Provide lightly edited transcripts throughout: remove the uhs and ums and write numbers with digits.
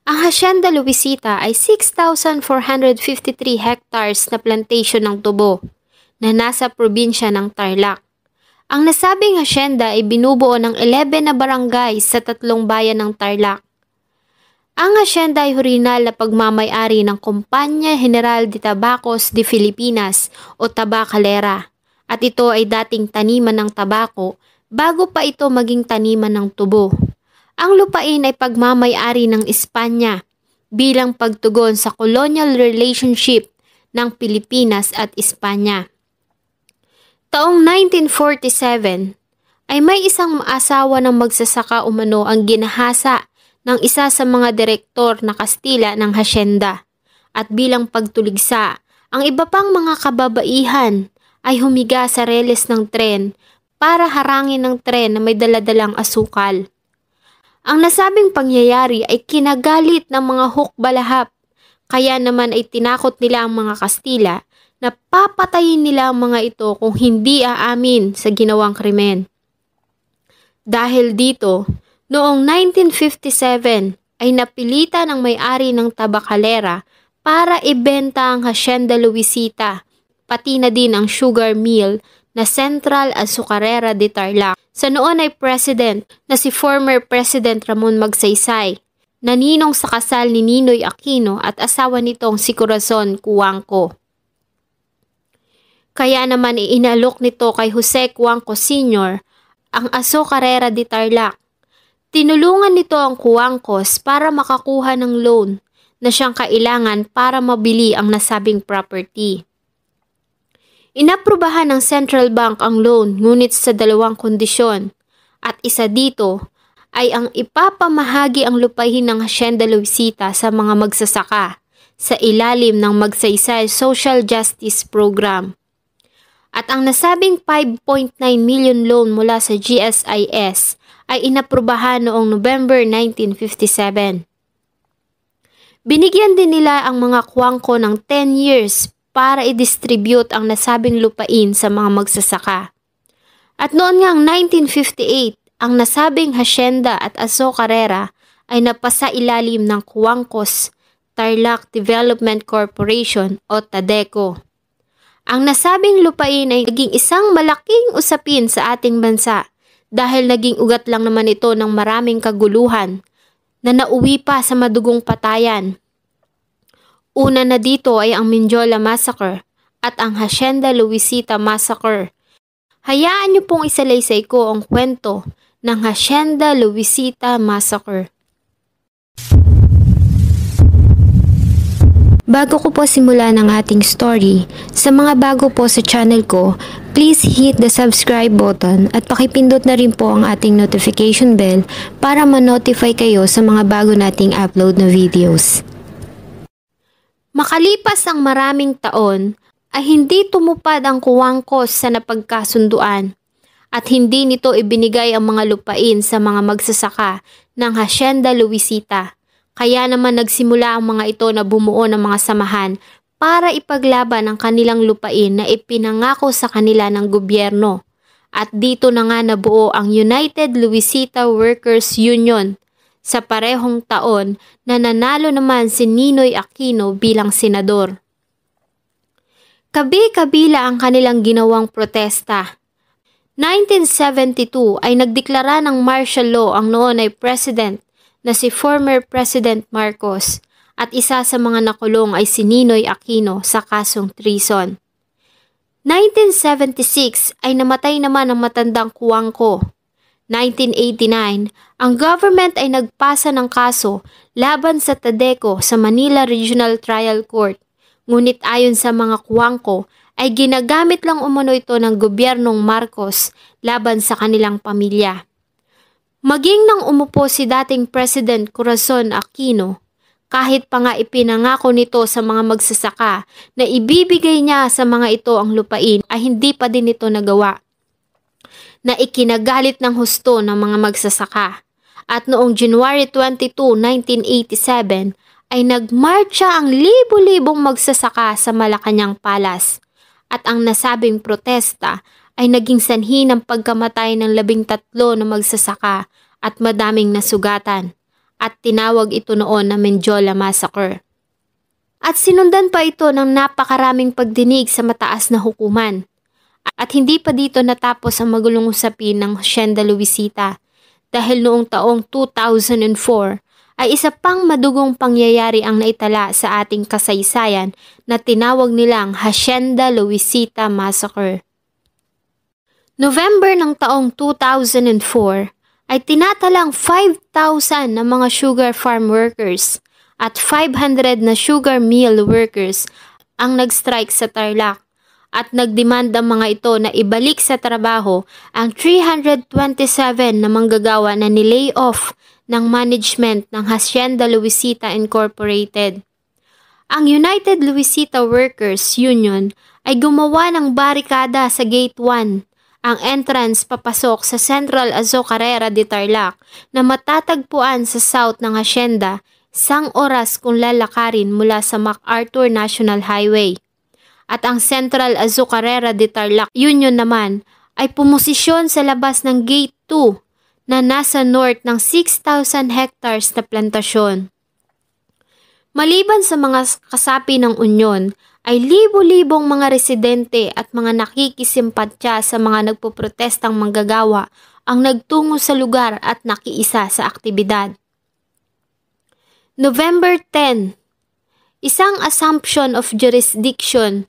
Ang Hacienda Luisita ay 6,453 hectares na plantation ng tubo na nasa probinsya ng Tarlac. Ang nasabing hacienda ay binubuo ng 11 na barangay sa 3 bayan ng Tarlac. Ang hacienda ay orihinal na pagmamay-ari ng Compañía General de Tabacos de Filipinas o Tabacalera at ito ay dating taniman ng tabako bago pa ito maging taniman ng tubo. Ang lupain ay pagmamay-ari ng Espanya bilang pagtugon sa colonial relationship ng Pilipinas at Espanya. Taong 1947 ay may isang asawa ng magsasaka umano ang ginahasa ng isa sa mga direktor na Kastila ng hacienda at bilang pagtuligsa, ang iba pang mga kababaihan ay humiga sa reles ng tren para harangin ng tren na may daladalang asukal. Ang nasabing pangyayari ay kinagalit ng mga hukbalahap, kaya naman ay tinakot nila ang mga Kastila na papatayin nila ang mga ito kung hindi aamin sa ginawang krimen. Dahil dito, noong 1957 ay napilitan ang may-ari ng Tabacalera para ibenta ang Hacienda Luisita, pati na din ang sugar mill na Central Azucarera de Tarlac. Sa noon ay president na si former President Ramon Magsaysay, na ninong sa kasal ni Ninoy Aquino at asawa nitong si Corazon Cuangco. Kaya naman iinalok nito kay Jose Cuangco Sr. ang Azucarera de Tarlac. Tinulungan nito ang Cuangcos para makakuha ng loan na siyang kailangan para mabili ang nasabing property. Inaprubahan ng Central Bank ang loan ngunit sa 2 kondisyon at isa dito ay ang ipapamahagi ang lupain ng Hacienda Luisita sa mga magsasaka sa ilalim ng Magsaysay Social Justice Program. At ang nasabing 5.9 million loan mula sa GSIS ay inaprubahan noong November 1957. Binigyan din nila ang mga Cuangco ng 10 years para i-distribute ang nasabing lupain sa mga magsasaka. At noon ngang 1958, ang nasabing hacienda at Azucarera ay napasa ilalim ng Cuangcos Tarlac Development Corporation o TADECO. Ang nasabing lupain ay naging isang malaking usapin sa ating bansa dahil naging ugat lang naman ito ng maraming kaguluhan na nauwi pa sa madugong patayan. Una na dito ay ang Mindiola Massacre at ang Hacienda Luisita Massacre. Hayaan niyo pong isalaysay ko ang kwento ng Hacienda Luisita Massacre. Bago ko po simulan ang ating story, sa mga bago po sa channel ko, please hit the subscribe button at pakipindot na rin po ang ating notification bell para ma-notify kayo sa mga bago nating upload na videos. Makalipas ang maraming taon, ay hindi tumupad ang Cuangcos sa napagkasunduan at hindi nito ibinigay ang mga lupain sa mga magsasaka ng Hacienda Luisita. Kaya naman nagsimula ang mga ito na bumuo ng mga samahan para ipaglaban ang kanilang lupain na ipinangako sa kanila ng gobyerno. At dito na nga nabuo ang United Luisita Workers Union sa parehong taon na nanalo naman si Ninoy Aquino bilang senador. Kabi-kabila ang kanilang ginawang protesta. 1972 ay nagdeklara ng martial law ang noon ay president na si former President Marcos at isa sa mga nakulong ay si Ninoy Aquino sa kasong treason. 1976 ay namatay naman ang matandang Cuangco. 1989, ang government ay nagpasa ng kaso laban sa TADECO sa Manila Regional Trial Court. Ngunit ayon sa mga Cuangco ay ginagamit lang umano ito ng gobyernong Marcos laban sa kanilang pamilya. Maging nang umupo si dating President Corazon Aquino, kahit pa nga ipinangako nito sa mga magsasaka na ibibigay niya sa mga ito ang lupain ay hindi pa din ito nagawa. Na ikinagalit ng husto ng mga magsasaka. At noong January 22, 1987 ay nagmarcha ang libo-libong magsasaka sa Malacañang Palace. At ang nasabing protesta ay naging sanhi ng pagkamatay ng 13 na magsasaka at madaming nasugatan. at tinawag ito noon na Mendiola Massacre. At sinundan pa ito ng napakaraming pagdinig sa mataas na hukuman. At hindi pa dito natapos ang magulong usapin ng Hacienda Luisita dahil noong taong 2004 ay isa pang madugong pangyayari ang naitala sa ating kasaysayan na tinawag nilang Hacienda Luisita Massacre. November ng taong 2004 ay tinatalang 5,000 na mga sugar farm workers at 500 na sugar mill workers ang nag-strike sa Tarlac at nagdemand ang mga ito na ibalik sa trabaho ang 327 na manggagawa na nilay off ng management ng Hacienda Luisita Incorporated. Ang United Luisita Workers Union ay gumawa ng barikada sa Gate 1, ang entrance papasok sa Central Azucarera de Tarlac na matatagpuan sa south ng Hacienda, 1 oras kung lalakarin mula sa MacArthur National Highway. At ang Central Azucarera de Tarlac Union naman ay pumosisyon sa labas ng Gate 2 na nasa north ng 6,000 hectares na plantasyon. Maliban sa mga kasapi ng Union, ay libo-libong mga residente at mga nakikisimpatya sa mga nagpoprotestang manggagawa ang nagtungo sa lugar at nakiisa sa aktibidad. November 10, isang assumption of jurisdiction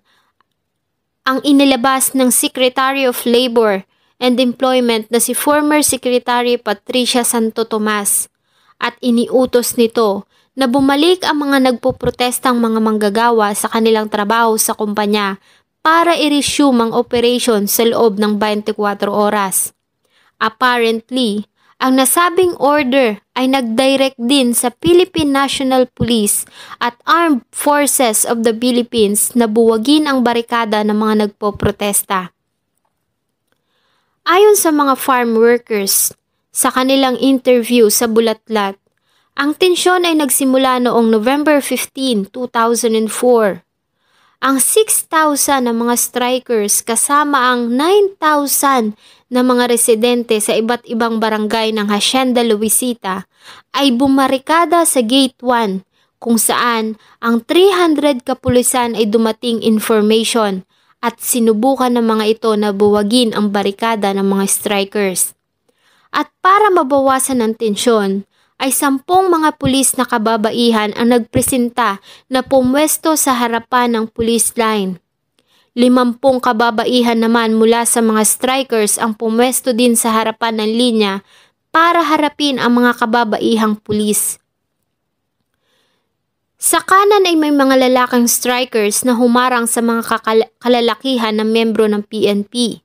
ang inilabas ng Secretary of Labor and Employment na si former Secretary Patricia Santo Tomas at iniutos nito na bumalik ang mga nagpoprotestang mga manggagawa sa kanilang trabaho sa kumpanya para i-resume ang operation sa loob ng 24 oras. Apparently, ang nasabing order ay nag-direct din sa Philippine National Police at Armed Forces of the Philippines na buwagin ang barikada ng mga nagpoprotesta. Ayon sa mga farm workers, sa kanilang interview sa Bulatlat, ang tensyon ay nagsimula noong November 15, 2004. Ang 6,000 na mga strikers kasama ang 9,000 na mga residente sa iba't ibang barangay ng Hacienda Luisita ay bumarikada sa Gate 1 kung saan ang 300 kapulisan ay dumating information at sinubukan ng mga ito na buwagin ang barikada ng mga strikers. At para mabawasan ang tensyon, ay 10 mga pulis na kababaihan ang nagpresenta na pumwesto sa harapan ng police line. 50 kababaihan naman mula sa mga strikers ang pumwesto din sa harapan ng linya para harapin ang mga kababaihang pulis. Sa kanan ay may mga lalaking strikers na humarang sa mga kalalakihan na membro ng PNP.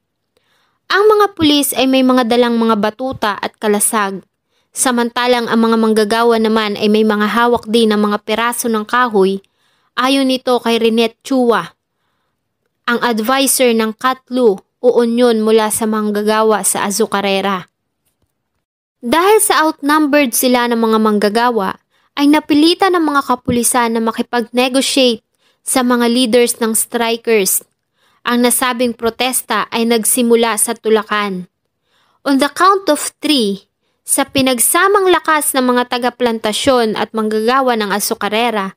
Ang mga pulis ay may mga dalang mga batuta at kalasag. Samantalang ang mga manggagawa naman ay may mga hawak din ng mga peraso ng kahoy, ayon nito kay Renette Chua, ang advisor ng Katlu o Union mula sa manggagawa sa Azucarera. Dahil sa outnumbered sila ng mga manggagawa, ay napilitan ng mga kapulisan na makipag-negotiate sa mga leaders ng strikers. Ang nasabing protesta ay nagsimula sa Tulacan. On the count of 3, sa pinagsamang lakas ng mga taga-plantasyon at manggagawa ng Azucarera,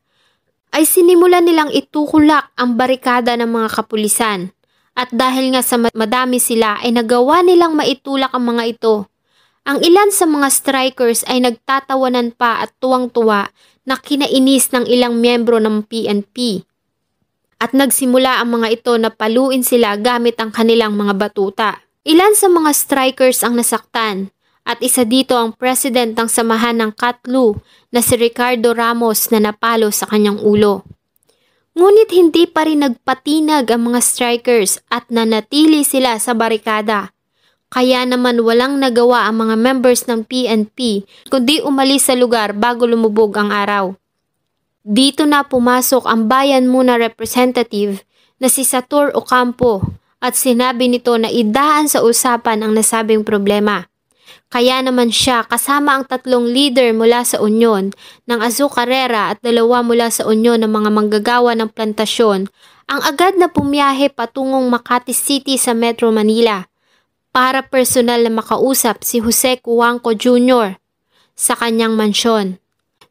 ay sinimulan nilang itukulak ang barikada ng mga kapulisan. At dahil nga sa madami sila ay nagawa nilang maitulak ang mga ito. Ang ilan sa mga strikers ay nagtatawanan pa at tuwang-tuwa na kinainis ng ilang miyembro ng PNP. At nagsimula ang mga ito na paluin sila gamit ang kanilang mga batuta. Ilan sa mga strikers ang nasaktan. At isa dito ang president ng samahan ng Katlu na si Ricardo Ramos na napalo sa kanyang ulo. Ngunit hindi pa rin nagpatinag ang mga strikers at nanatili sila sa barikada. Kaya naman walang nagawa ang mga members ng PNP kundi umalis sa lugar bago lumubog ang araw. Dito na pumasok ang Bayan Muna representative na si Satur Ocampo at sinabi nito na idaan sa usapan ang nasabing problema. Kaya naman siya kasama ang 3 leader mula sa Union ng Azucarera at 2 mula sa Union ng mga manggagawa ng plantasyon ang agad na pumiyahe patungong Makati City sa Metro Manila para personal na makausap si Jose Cuangco Jr., sa kanyang mansyon.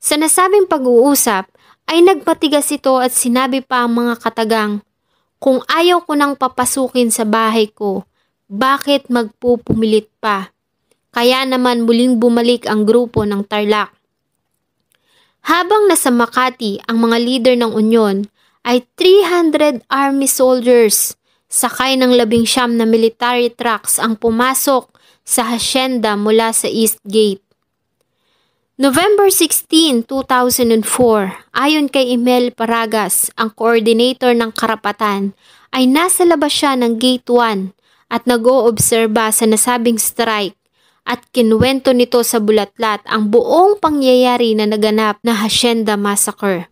Sa nasabing pag-uusap ay nagpatigas ito at sinabi pa ang mga katagang, "Kung ayaw ko nang papasukin sa bahay ko, bakit magpupumilit pa?" Kaya naman muling bumalik ang grupo ng Tarlac. Habang nasa Makati ang mga leader ng Unyon ay 300 army soldiers sakay ng 19 na military trucks ang pumasok sa hasyenda mula sa East Gate. November 16, 2004, ayon kay Emel Paragas, ang coordinator ng karapatan, ay nasa labas siya ng Gate 1 at nag-oobserba sa nasabing strike at kinuwento nito sa bulatlat ang buong pangyayari na naganap na Hacienda Massacre.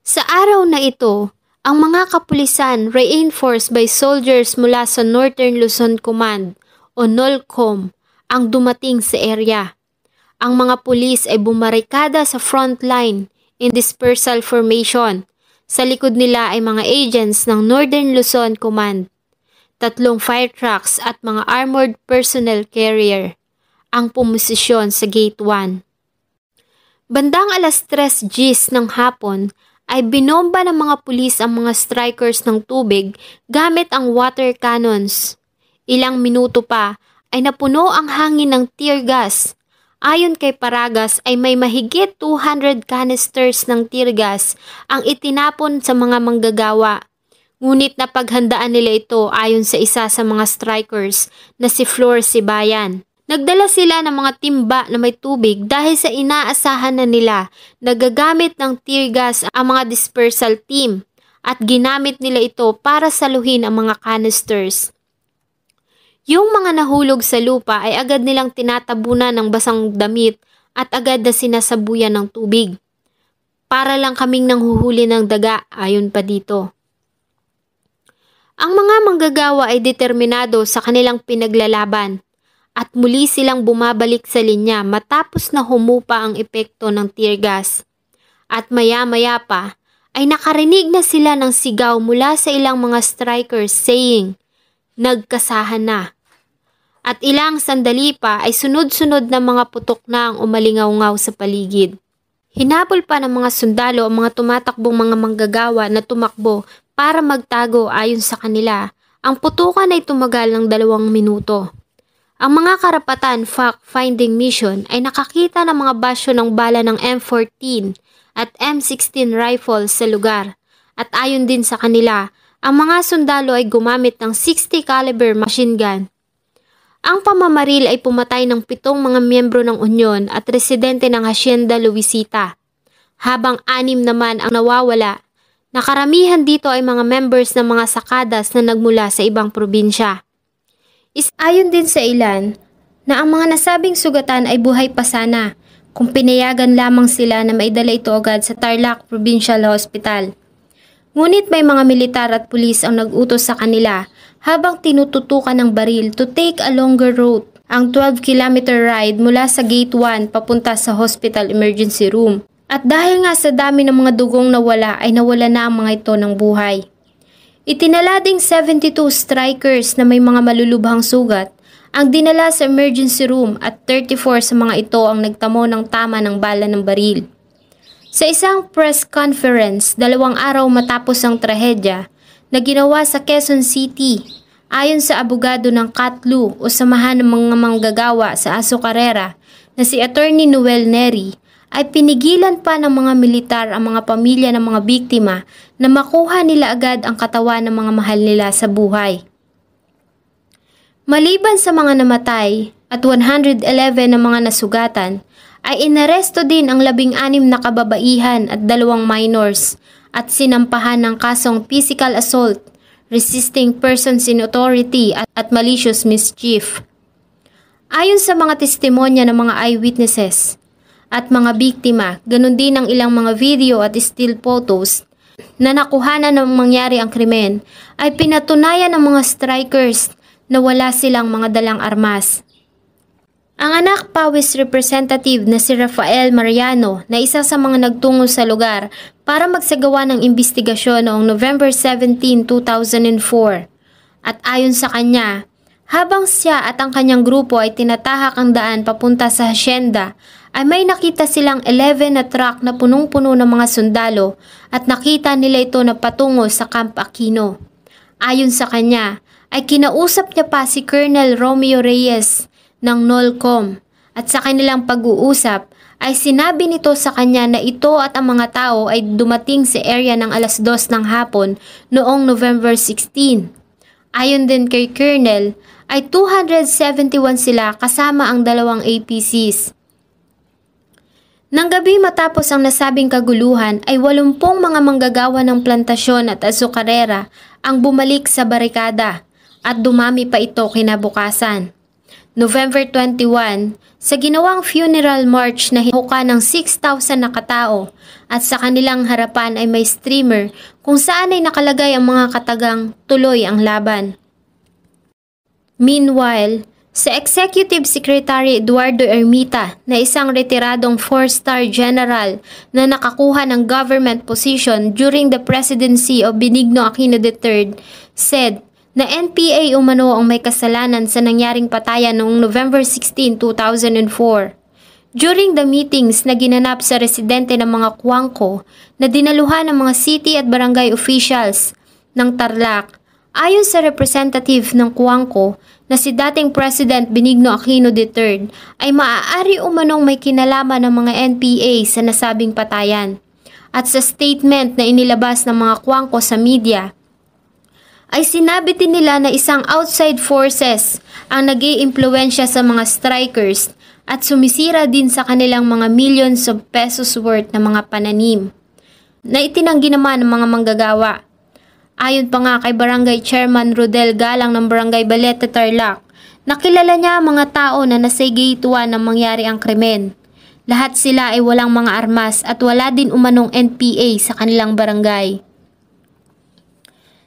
Sa araw na ito, ang mga kapulisan reinforced by soldiers mula sa Northern Luzon Command o NOLCOM ang dumating sa area. Ang mga pulis ay bumarikada sa front line in dispersal formation. Sa likod nila ay mga agents ng Northern Luzon Command, 3 fire trucks at mga armored personnel carrier ang pumosisyon sa Gate 1. Bandang alas 3 GMT ng hapon ay binomba ng mga pulis ang mga strikers ng tubig gamit ang water cannons. Ilang minuto pa ay napuno ang hangin ng tear gas. Ayon kay Paragas ay may mahigit 200 canisters ng tear gas ang itinapon sa mga manggagawa. Ngunit napaghandaan nila ito ayon sa isa sa mga strikers na si Flor Sibayan. Nagdala sila ng mga timba na may tubig dahil sa inaasahan na nila na gagamit ng tear gas ang mga dispersal team at ginamit nila ito para saluhin ang mga canisters. Yung mga nahulog sa lupa ay agad nilang tinatabunan ng basang damit at agad na sinasabuyan ng tubig. Para lang kaming nanghuhuli ng daga ayon pa dito. Ang mga manggagawa ay determinado sa kanilang pinaglalaban at muli silang bumabalik sa linya matapos na humupa ang epekto ng tear gas. At maya-maya pa ay nakarinig na sila ng sigaw mula sa ilang mga strikers saying, "Nagkasahan na." At ilang sandali pa ay sunod-sunod na mga putok na ang umalingaw-ngaw sa paligid. Hinabol pa ng mga sundalo ang mga tumatakbong mga manggagawa na tumakbo para magtago ayon sa kanila. Ang putukan ay tumagal ng 2 minuto. Ang mga karapatan fact-finding mission ay nakakita ng mga basyo ng bala ng M14 at M16 rifles sa lugar. At ayon din sa kanila, ang mga sundalo ay gumamit ng 60 caliber machine gun. Ang pamamaril ay pumatay ng 7 mga miyembro ng Unyon at residente ng Hacienda Luisita, habang 6 naman ang nawawala. Nakaramihan dito ay mga members ng mga sakadas na nagmula sa ibang probinsya. Ayon din sa ilan na ang mga nasabing sugatan ay buhay pa sana kung pinayagan lamang sila na maidala ito agad sa Tarlac Provincial Hospital. Ngunit may mga militar at pulis ang nag-utos sa kanila habang tinututukan ng baril to take a longer route, ang 12-kilometer ride mula sa Gate 1 papunta sa hospital emergency room. At dahil nga sa dami ng mga dugong nawala ay nawala na ang mga ito ng buhay. Itinala ding 72 strikers na may mga malulubhang sugat ang dinala sa emergency room at 34 sa mga ito ang nagtamo ng tama ng bala ng baril. Sa isang press conference 2 araw matapos ang trahedya na ginawa sa Quezon City, ayon sa abogado ng Katlu o Samahan ng mga Manggagawa sa Azucarera na si Attorney Noel Neri, ay pinigilan pa ng mga militar ang mga pamilya ng mga biktima na makuha nila agad ang katawan ng mga mahal nila sa buhay. Maliban sa mga namatay at 111 na mga nasugatan, ay inaresto din ang 16 na kababaihan at 2 minors at sinampahan ng kasong physical assault, resisting persons in authority at malicious mischief. Ayon sa mga testimonya ng mga eyewitnesses at mga biktima, ganun din ang ilang mga video at still photos na nakuhanan ng mangyari ang krimen, ay pinatunayan ng mga strikers na wala silang mga dalang armas. Ang anak Pawis representative na si Rafael Mariano na isa sa mga nagtungo sa lugar para magsagawa ng investigasyon noong November 17, 2004. At ayon sa kanya, Habang siya at ang kanyang grupo ay tinatahak ang daan papunta sa hasyenda, ay may nakita silang 11 na truck na punong-puno ng mga sundalo at nakita nila ito na patungo sa Camp Aquino. Ayon sa kanya, ay kinausap niya pa si Colonel Romeo Reyes ng NOLCOM at sa kanilang pag-uusap ay sinabi nito sa kanya na ito at ang mga tao ay dumating sa area ng alas 2 ng hapon noong November 16. Ayon din kay Colonel, ay 271 sila kasama ang 2 APCs. Nang gabi matapos ang nasabing kaguluhan ay 80 mga manggagawa ng plantasyon at azukarera ang bumalik sa barikada at dumami pa ito kinabukasan. November 21, sa ginawang funeral march na hinuka ng 6,000 na katao at sa kanilang harapan ay may streamer kung saan ay nakalagay ang mga katagang tuloy ang laban. Meanwhile, sa Executive Secretary Eduardo Ermita na isang retiradong 4-star general na nakakuha ng government position during the presidency of Benigno Aquino III, said na NPA umano ang may kasalanan sa nangyaring patayan noong November 16, 2004. During the meetings na ginanap sa residente ng mga Cuangco na dinaluhan ng mga city at barangay officials ng Tarlac, ayon sa representative ng Cuangco na si dating President Benigno Aquino III ay maaari umanong may kinalaman ng mga NPA sa nasabing patayan. At sa statement na inilabas ng mga Cuangco sa media, ay sinabi din nila na isang outside forces ang nag-iimpluwensya sa mga strikers at sumisira din sa kanilang mga millions of pesos worth na mga pananim na itinanggi naman ng mga manggagawa. Ayon pa nga kay Barangay Chairman Rodel Galang ng Barangay Balete, Tarlac, nakilala niya ang mga tao na nasagituan ng mangyari ang krimen. Lahat sila ay walang mga armas at wala din umanong NPA sa kanilang barangay.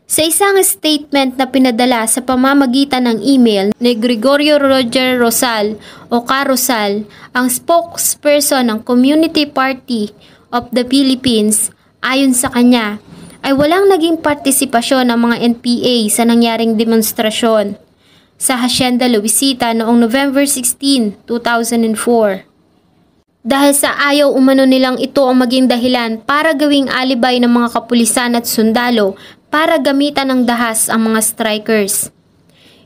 Sa isang statement na pinadala sa pamamagitan ng email ni Gregorio Roger Rosal o Carosal, ang spokesperson ng Community Party of the Philippines, ayon sa kanya, ay walang naging partisipasyon ng mga NPA sa nangyaring demonstrasyon sa Hacienda Luisita noong November 16, 2004. Dahil sa ayaw umano nilang ito ang maging dahilan para gawing alibay ng mga kapulisan at sundalo para gamitan ng dahas ang mga strikers.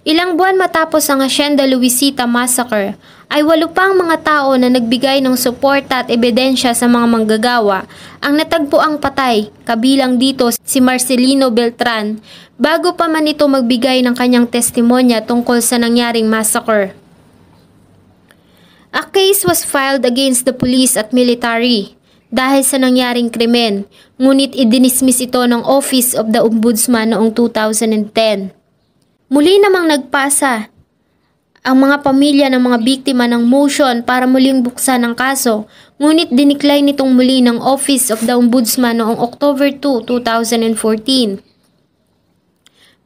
Ilang buwan matapos ang Hacienda Luisita Massacre, ay 8 pang mga tao na nagbigay ng suporta at ebidensya sa mga manggagawa ang natagpuang patay, kabilang dito si Marcelino Beltran, bago pa man ito magbigay ng kanyang testimonya tungkol sa nangyaring massacre. A case was filed against the police at military dahil sa nangyaring krimen, ngunit idinismiss ito ng Office of the Ombudsman noong 2010. Muli namang nagpasa ang mga pamilya ng mga biktima ng motion para muling buksan ang kaso, ngunit dinikline nitong muli ng Office of the Ombudsman noong October 2, 2014.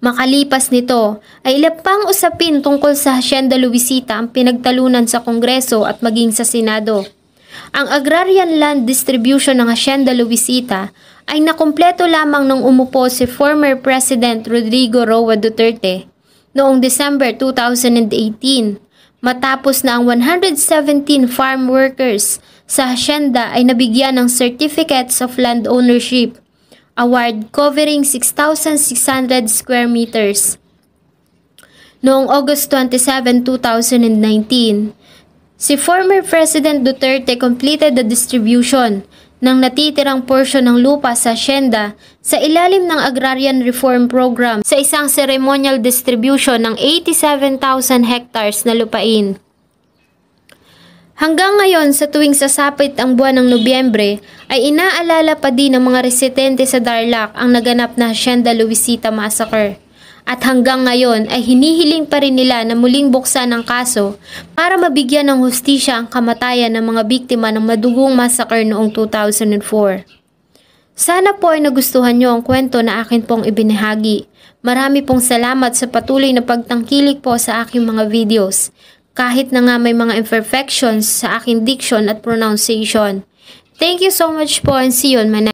Makalipas nito ay ilang pang usapin tungkol sa Hacienda Luisita ang pinagtalunan sa Kongreso at maging sa Senado. Ang agrarian land distribution ng Hacienda Luisita ay nakumpleto lamang nung umupo si former President Rodrigo Roa Duterte noong December 2018, matapos na ang 117 farm workers sa hacienda ay nabigyan ng Certificates of Land Ownership award covering 6,600 square meters. Noong August 27, 2019, si former President Duterte completed the distribution ng natitirang porsyon ng lupa sa hacienda sa ilalim ng Agrarian Reform Program sa isang ceremonial distribution ng 87,000 hectares na lupain. Hanggang ngayon, sa tuwing sasapit ang buwan ng Nobyembre, ay inaalala pa din ng mga residente sa Tarlac ang naganap na Hacienda Luisita Massacre. At hanggang ngayon ay hinihiling pa rin nila na muling buksan ang kaso para mabigyan ng hustisya ang kamatayan ng mga biktima ng madugong massacre noong 2004. Sana po ay nagustuhan nyo ang kwento na akin pong ibinahagi. Marami pong salamat sa patuloy na pagtangkilik po sa aking mga videos. Kahit na nga may mga imperfections sa aking diction at pronunciation. Thank you so much po and see you on my next